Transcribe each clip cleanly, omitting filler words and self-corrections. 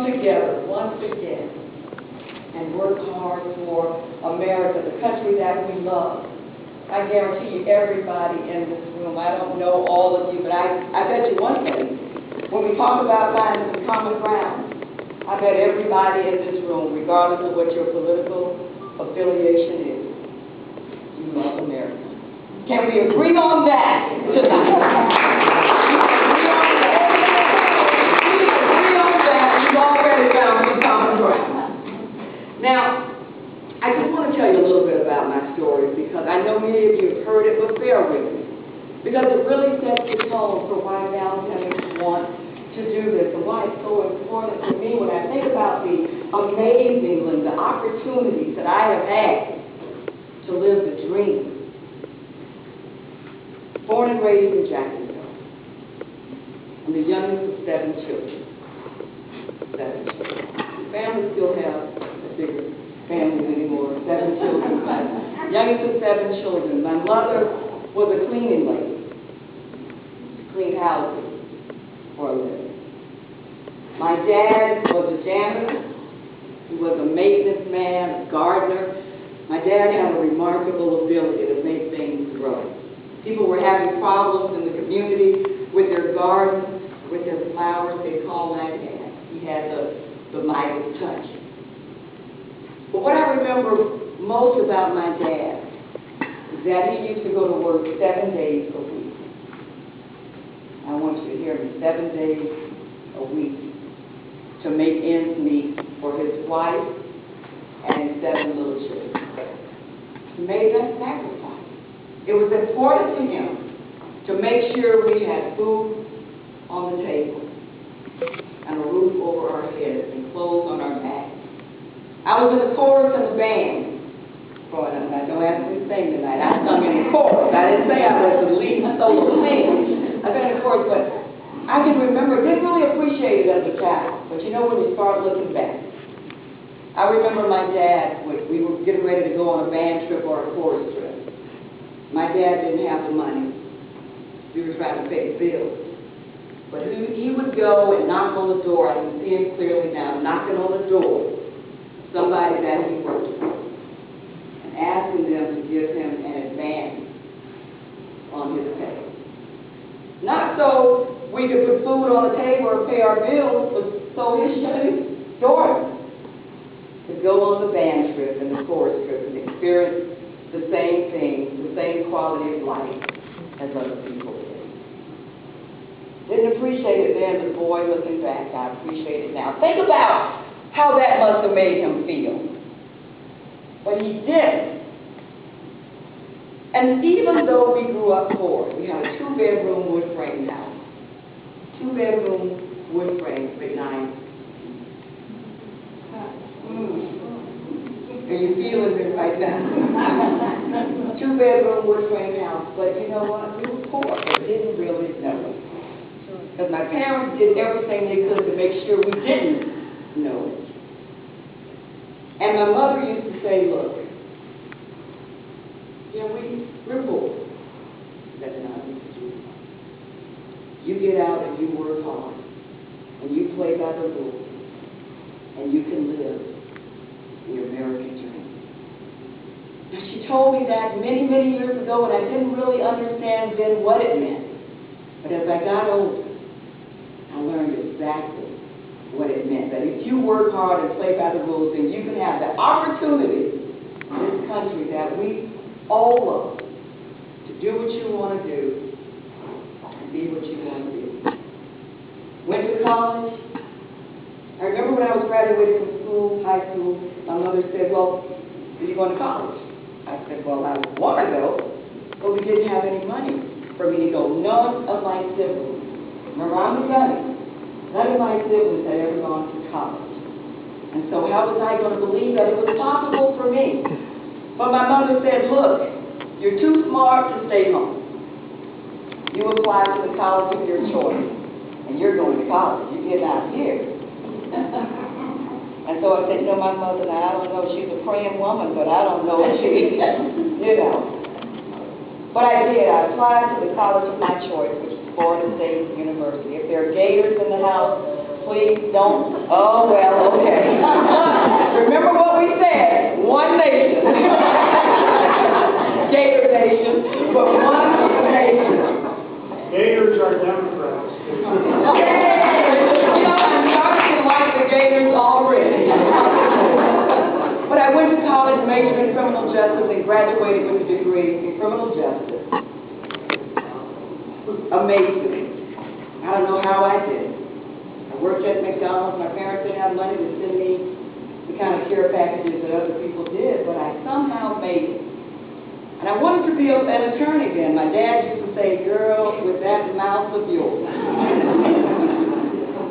come together once again and work hard for America, the country that we love. I guarantee you, everybody in this room, I don't know all of you, but I bet you one thing. When we talk about finding some common ground, I bet everybody in this room, regardless of what your political affiliation is, you love America. Can we agree on that tonight? Now, I just want to tell you a little bit about my story because I know many of you have heard it, but bear with me. Because it really sets the tone for why Val Demings wants to do this and why it's so important to me when I think about the amazing and the opportunities that I have had to live the dream. Born and raised in Jacksonville. I'm the youngest of 7 children. 7 children. The family still has bigger families anymore, 7 children. Youngest of 7 children. My mother was a cleaning lady. She cleaned houses for a living. My dad was a janitor. He was a maintenance man, a gardener. My dad had a remarkable ability to make things grow. People were having problems in the community with their gardens, with their flowers. They called my dad. He had the Midas touch. But what I remember most about my dad is that he used to go to work 7 days a week. I want you to hear me, 7 days a week to make ends meet for his wife and his 7 little children. He made that sacrifice. It was important to him to make sure we had food on the table and a roof over our heads and clothes on our backs. I was in the chorus and the band growing up. Now, don't ask me to sing tonight. I sung in the chorus. I didn't say I was the lead solo singer. I've been in the chorus, but I can remember, didn't really appreciate it as a child. But you know when you start looking back. I remember my dad, we were getting ready to go on a band trip or a chorus trip. My dad didn't have the money. We were trying to pay the bills. But he would go and knock on the door. I can see him clearly now, knocking on the door. Somebody that he worked with, and asking them to give him an advance on his pay. Not so we could put food on the table or pay our bills, but so his daughter could go on the band trip and the chorus trip and experience the same things, the same quality of life as other people did. Didn't appreciate it then, but boy, looking back, I appreciate it now. Think about how that must have made him feel. But he did. And even though we grew up poor, we had a 2-bedroom wood frame house. 2-bedroom wood frame, big 9. Are you feeling it right now? 2-bedroom wood frame house. But you know what? We were poor, but didn't really know it. Because my parents did everything they could to make sure we didn't know it. And my mother used to say, look, yeah, we're poor. That's not what you do. You get out and you work hard, and you play by the rules, and you can live the American dream. Now, she told me that many, many years ago, and I didn't really understand then what it meant. But as I got older, I learned exactly what it meant, that if you work hard and play by the rules, then you can have the opportunity in this country that we all love to do what you want to do and be what you want to be. Went to college. I remember when I was graduating from school, high school, my mother said, well, are you going to college? I said, well, I want to go, but we didn't have any money for me to go. None of my siblings, remember I'm the youngest, none of my siblings had ever gone to college. And so how was I going to believe that it was possible for me? But my mother said, look, you're too smart to stay home. You apply to the college of your choice, and you're going to college. You get out here. And so I said, you know, my mother, now, I don't know, she's a praying woman, but I don't know if she, you know. But I did. I applied to the college of my choice, which is Florida State University. If there are Gators in the house, Please don't. Oh, well, okay. Remember what we said. One nation. Gator nation, but one nation. Gators are Democrats. You know, I'm starting to like the Gators already. But I went to college, majored in criminal justice, and graduated with a degree in criminal justice. Amazing. I don't know how I did it. I worked at McDonald's. My parents didn't have money to send me the kind of care packages that other people did, but I somehow made it. And I wanted to be an attorney then. My dad used to say, girl, with that mouth of yours,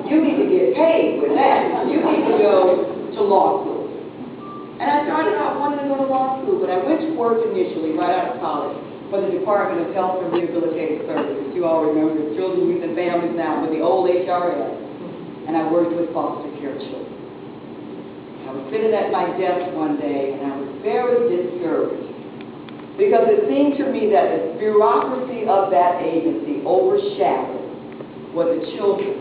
you need to get paid with that. You need to go to law school. And I started out wanting to go to law school, but I went to work initially right out of college for the Department of Health and Rehabilitative Services. You all remember the Children, Youth, and Families now with the old HRS. And I worked with foster care children. I was sitting at my desk one day, and I was very discouraged because it seemed to me that the bureaucracy of that agency overshadowed what the children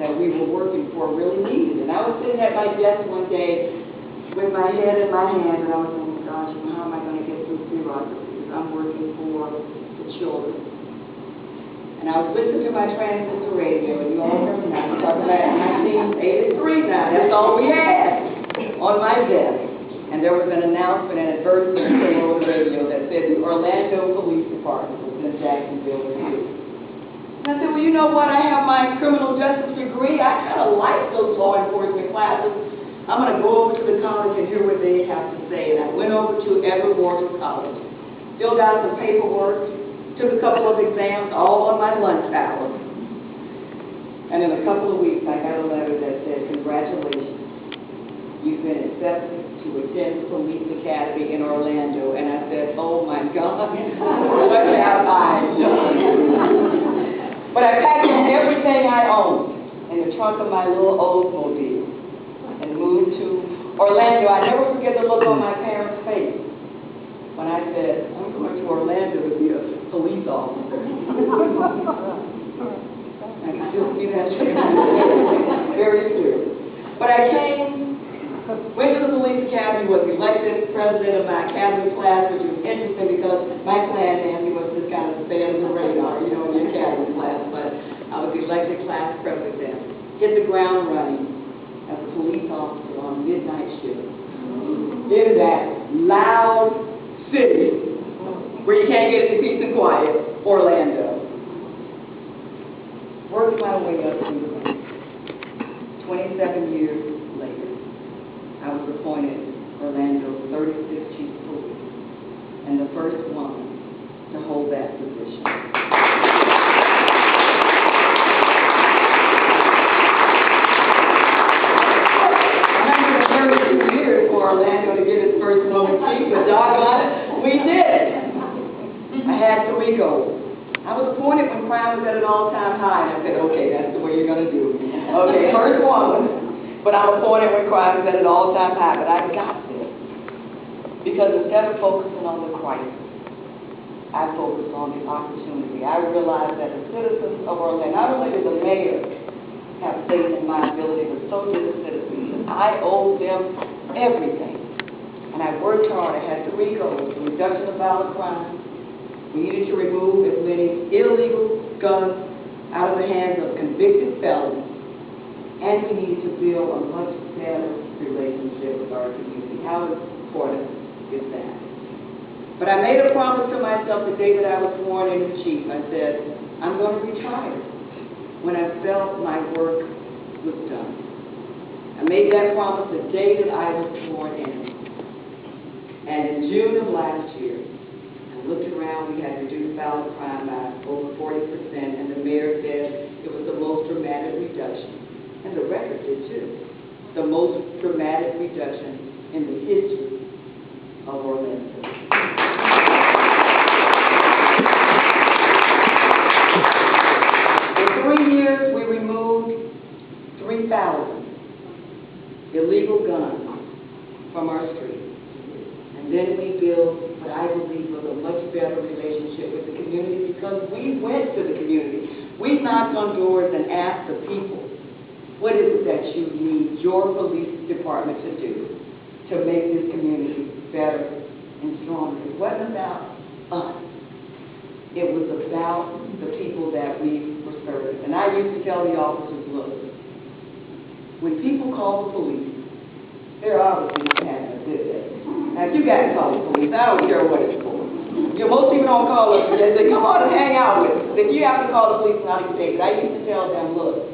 that we were working for really needed. And I was sitting at my desk one day with my head in my hand, and I was thinking, gosh, how am I going to get through bureaucracy? Because I'm working for the children. And I was listening to my transistor radio, and you all remember now, I'm talking about 1983 now, that's all we had on my desk. And there was an announcement and advertisement came over the radio that said the Orlando Police Department was in Jacksonville too. And I said, well, you know what, I have my criminal justice degree, I kind of like those law enforcement classes. I'm going to go over to the college and hear what they have to say. And I went over to Edward Morris College, filled out some paperwork, took a couple of exams, all on my lunch hour. And in a couple of weeks, I got a letter that said, congratulations, you've been accepted to attend Police Academy in Orlando. And I said, oh my God, what have I done? But I packed up everything I owned in the trunk of my little Oldsmobile and moved to Orlando. I never forget the look on my parents' face when I said, I'm going to Orlando to be a police officer. I can still see that very clearly. But I went to the police academy, was elected president of my academy class, which was interesting because my plan, Nancy, was just kind of stay under the radar, you know, in the academy class. But I was elected class president, hit the ground running as a police officer on midnight shift in that loud city where you can't get any peace and quiet, Orlando. Worked my way up to 27 years later. I was appointed Orlando's 36th chief of police and the first woman to hold that position. Orlando to get his first woman chief, but doggone it, we did it. I had 3 goals. I was appointed when crime was at an all-time high, and I said, okay, that's the way you're going to do it. Okay, first woman, but I'm appointed when crime was at an all-time high, but I got this. Because instead of focusing on the crisis, I focused on the opportunity. I realized that the citizens of Orlando, not only did the mayor have faith in my ability, but so did the citizens. I owed them everything. And I worked hard. I had 3 goals: the reduction of violent crime. We needed to remove as many illegal guns out of the hands of convicted felons. And we needed to build a much better relationship with our community. How important is that? But I made a promise to myself the day that I was sworn in as chief. I said, I'm going to retire when I felt my work was done. I made that promise the day that I was sworn in. And in June of last year, I looked around, we had reduced violent crime by over 40%, and the mayor said it was the most dramatic reduction. And the record did too. The most dramatic reduction in the history of Orlando. In 3 years, we removed 3,000 illegal guns from our streets. And then we built what I believe was a much better relationship with the community because we went to the community. We knocked on doors and asked the people What is it that you need your police department to do to make this community better and stronger? It wasn't about us. It was about the people that we were serving. And I used to tell the officers, look, when people call the police, they're obviously having a good day. Now, if you guys call the police, I don't care what it's for. Most people don't call us. They say, come on and hang out with us. If you have to call the police, not even take it. I used to tell them, look,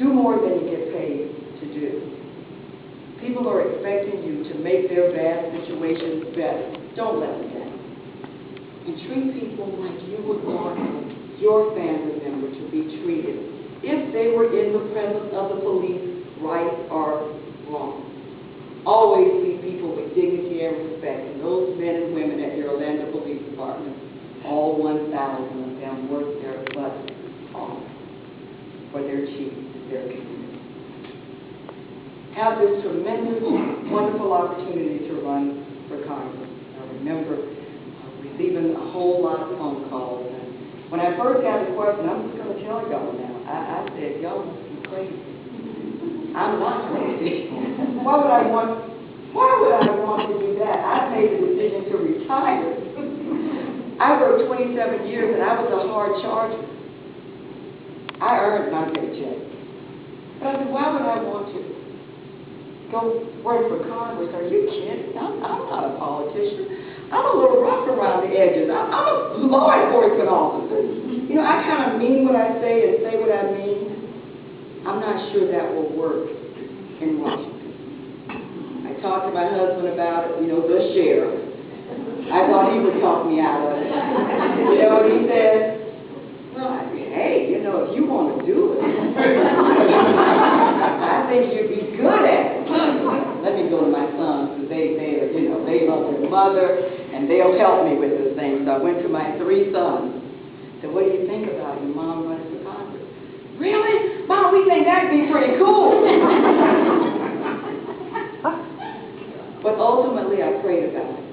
do more than you get paid to do. People are expecting you to make their bad situations better. Don't let them down. And treat people like you would want your family member to be treated if they were in the presence of the police, right or wrong. Always see people with dignity and respect. And those men and women at your Orlando Police Department, all 1,000 of them work their butts off for their chiefs, their community. Have this tremendous, wonderful opportunity to run for Congress. I remember receiving a whole lot of phone calls. And when I first got the question, I'm just going to tell y'all now, I said, y'all must be crazy. I'm not crazy. Why would I want to do that? I made the decision to retire. I worked 27 years and I was a hard charger. I earned my paycheck. But I said, why would I want to go work for Congress? Are you kidding? I'm not a politician. I'm a little rough around the edges. I'm a law enforcement officer. You know, I kind of mean what I say and say what I mean. I'm not sure that will work in Washington. I talked to my husband about it, the sheriff. I thought he would talk me out of it. He said, well, hey, if you want to do it, I think you'd be good at it. Let me go to my sons, because they love their mother, and they'll help me with this thing. So I went to my 3 sons. Said, what do you think about your mom running for Congress? Really? Mom, we think that'd be pretty cool. But ultimately, I prayed about it.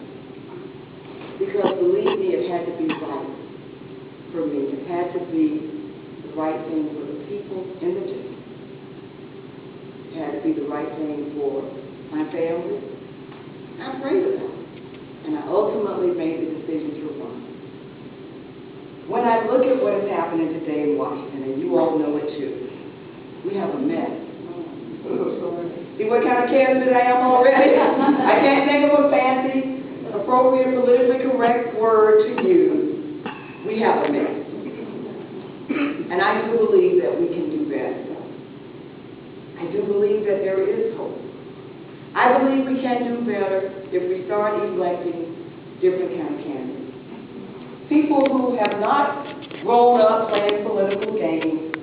Because believe me, it had to be right for me. It had to be the right thing for the people in the district. It had to be the right thing for my family. I prayed about it. And I ultimately made the decision to run. When I look at what is happening today in Washington, and you all know it too, we have a mess. See what kind of candidate I am already? I can't think of a fancy, appropriate, politically correct word to use. We have a mess. And I do believe that we can do better. I do believe that there is hope. I believe we can do better if we start electing different kind of candidates. People who have not grown up playing political games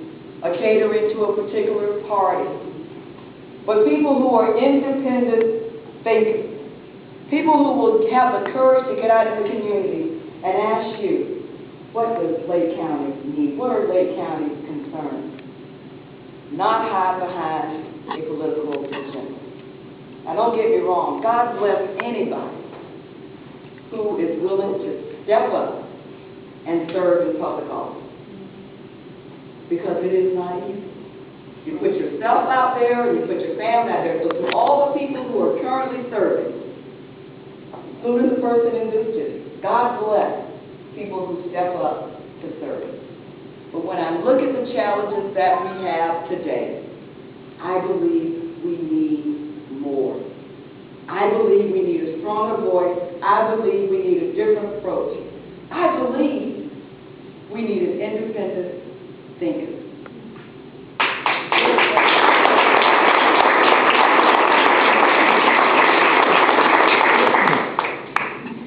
or catering to a particular party, but people who are independent thinkers, people who will have the courage to get out in the community and ask you, what does Lake County need? What are Lake County's concerns? Not hide behind a political agenda. Now don't get me wrong, God bless anybody who is willing to step up and serve in public office. Because it is not easy. You put yourself out there, you put your family out there. So to all the people who are currently serving, including the person in this district, God bless people who step up to serve. But when I look at the challenges that we have today, I believe we need more. I believe we need a stronger voice. I believe we need a different approach. I believe we need an independent thinker.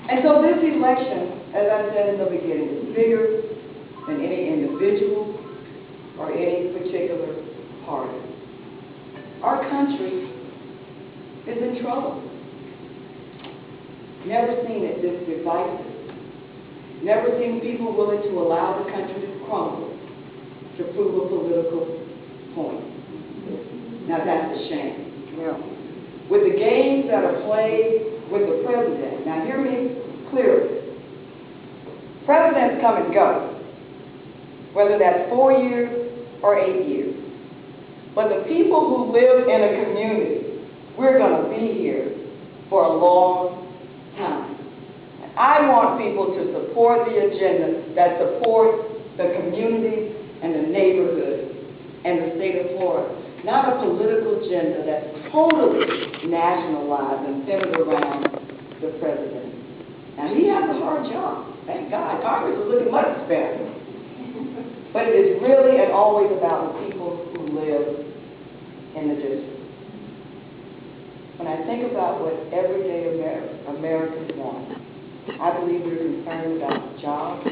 And so this election, as I said in the beginning, is bigger than any individual or any particular party. Our country is in trouble. Never seen it this divisive. Never seen people willing to allow the country to crumble to prove a political point. Now that's a shame. Yeah. With the games that are played with the president, now hear me clearly. Presidents come and go, whether that's 4 years or 8 years. But the people who live in a community, we're going to be here for a long time. I want people to support the agenda that supports the community and the neighborhood and the state of Florida, not a political agenda that's totally nationalized and centered around the president. Now, he has a hard job. Thank God. Congress is looking much better. But it is really and always about the people who live in the district. When I think about what everyday Americans want, I believe we're concerned about jobs.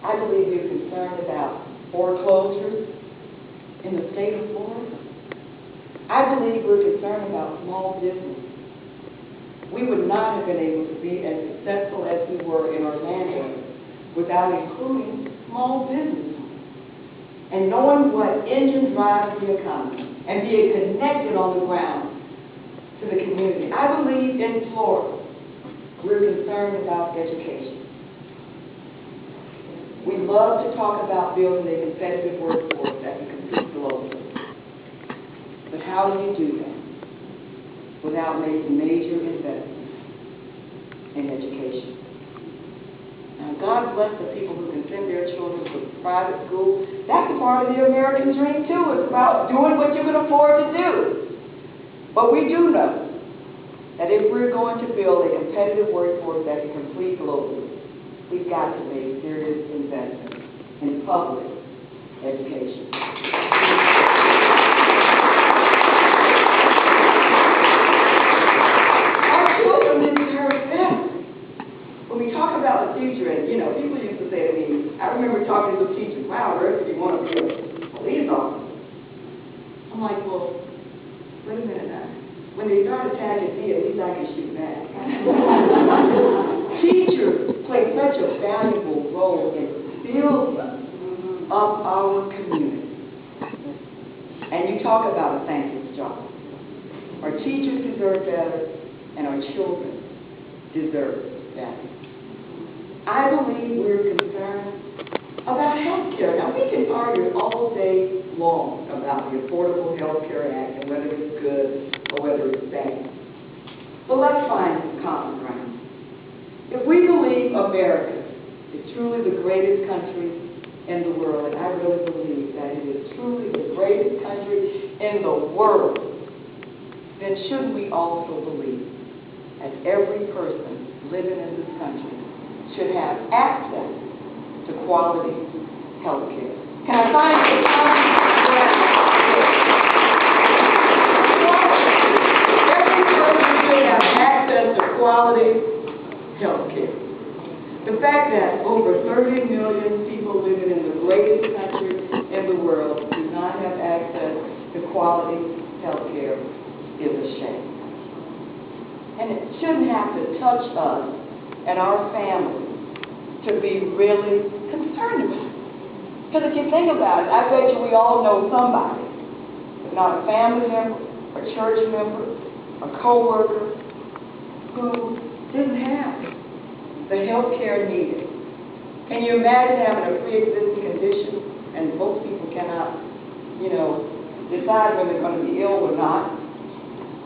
I believe we're concerned about foreclosures in the state of Florida. I believe we're concerned about small business. We would not have been able to be as successful as we were in Orlando without including small business and knowing what engine drives the economy and being connected on the ground to the community. I believe in Florida, we're concerned about education. We love to talk about building a competitive workforce that can compete globally. But how do you do that without making major investments in education? Now, God bless the people who can send their children to private school. That's a part of the American dream, too. It's about doing what you can afford to do. But we do know that if we're going to build a competitive workforce that can compete globally, we've got to make serious investments in public education. Our children deserve better. When we talk about the future, and people used to say to me, I remember talking to a teacher, wow, Earth, do you want to be a police officer? I'm like, well, wait a minute now. When they start attacking me, at least I can shoot back. Teachers play such a valuable role in building up our community. And you talk about a thankless job. Our teachers deserve better, and our children deserve better. I believe we're concerned about health care. Now, we can argue all day long about the Affordable Health Care Act and whether it's good or whether it's bad. But let's find some common ground. If we believe America is truly the greatest country in the world, and I really believe that it is truly the greatest country in the world, then shouldn't we also believe that every person living in this country should have access to quality health care? Can I find some common ground? Every person should have access to quality health care. The fact that over 30 million people living in the greatest country in the world do not have access to quality health care is a shame. And it shouldn't have to touch us and our families to be really concerned about it. Because if you think about it, I bet you we all know somebody, if not a family member, a church member, a co-worker, who didn't have the health care needed. Can you imagine having a pre-existing condition, and most people cannot, decide whether they're going to be ill or not? I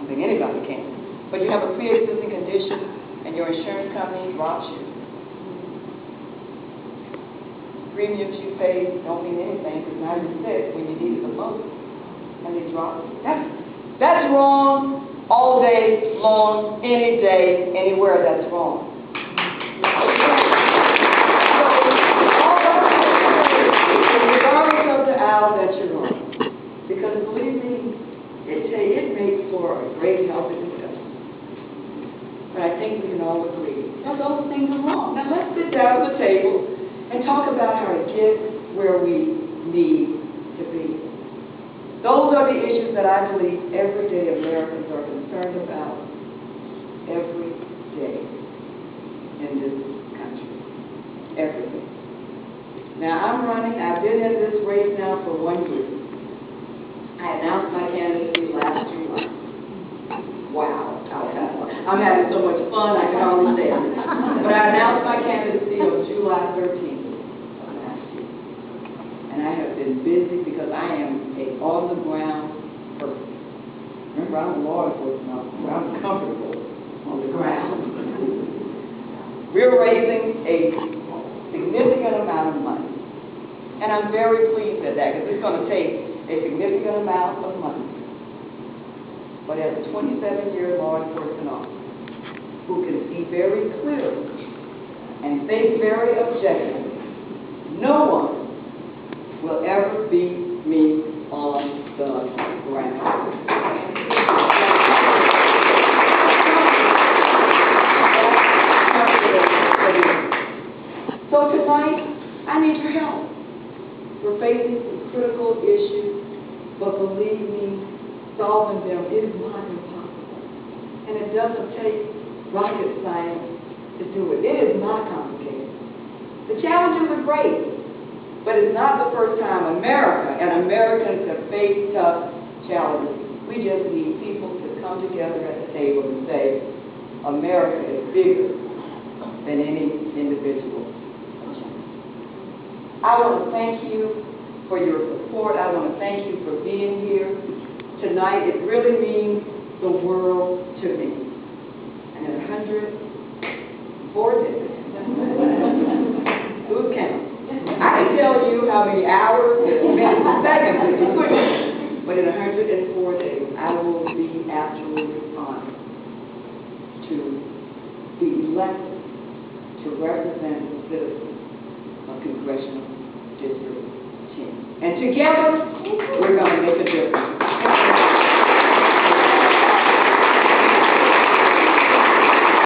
don't think anybody can. But you have a pre-existing condition, and your insurance company drops you. Premiums you pay don't mean anything because now you're sick when you need it the most, and they drop you. That's wrong all day long, any day, anywhere. That's wrong. Regardless of the hour that you're on, because believe me, it makes for a great healthy discussion. But I think we can all agree that those things are wrong. Now let's sit down at the table and talk about how to get where we need to be. Those are the issues that I believe everyday Americans are concerned about every day in this country. Every day. Now, I've been in this race now for 1 year. I announced my candidacy last July. Wow. I'm having so much fun, I can hardly say it. But I announced my candidacy on July 13th of last year. And I have been busy because I am an on-the-ground person. Remember, I'm a law enforcement officer. I'm comfortable on the ground. We're raising a significant amount of money. And I'm very pleased at that, because it's going to take a significant amount of money. But as a 27-year law enforcement officer who can see very clearly and think very objectively, no one will ever beat me on the ground. So tonight, I need your help. We're facing some critical issues, but believe me, solving them is not impossible. And it doesn't take rocket science to do it. It is not complicated. The challenges are great, but it's not the first time America and Americans have faced tough challenges. We just need people to come together at the table and say, America is bigger than any individual. I want to thank you for your support. I want to thank you for being here tonight. It really means the world to me. And in 104 days, who's counting? I can tell you how many hours, minutes, and seconds if you couldn't. But in 104 days, I will be absolutely honored to be elected to represent the citizens of Congressional District 10. And together, we're going to make a difference.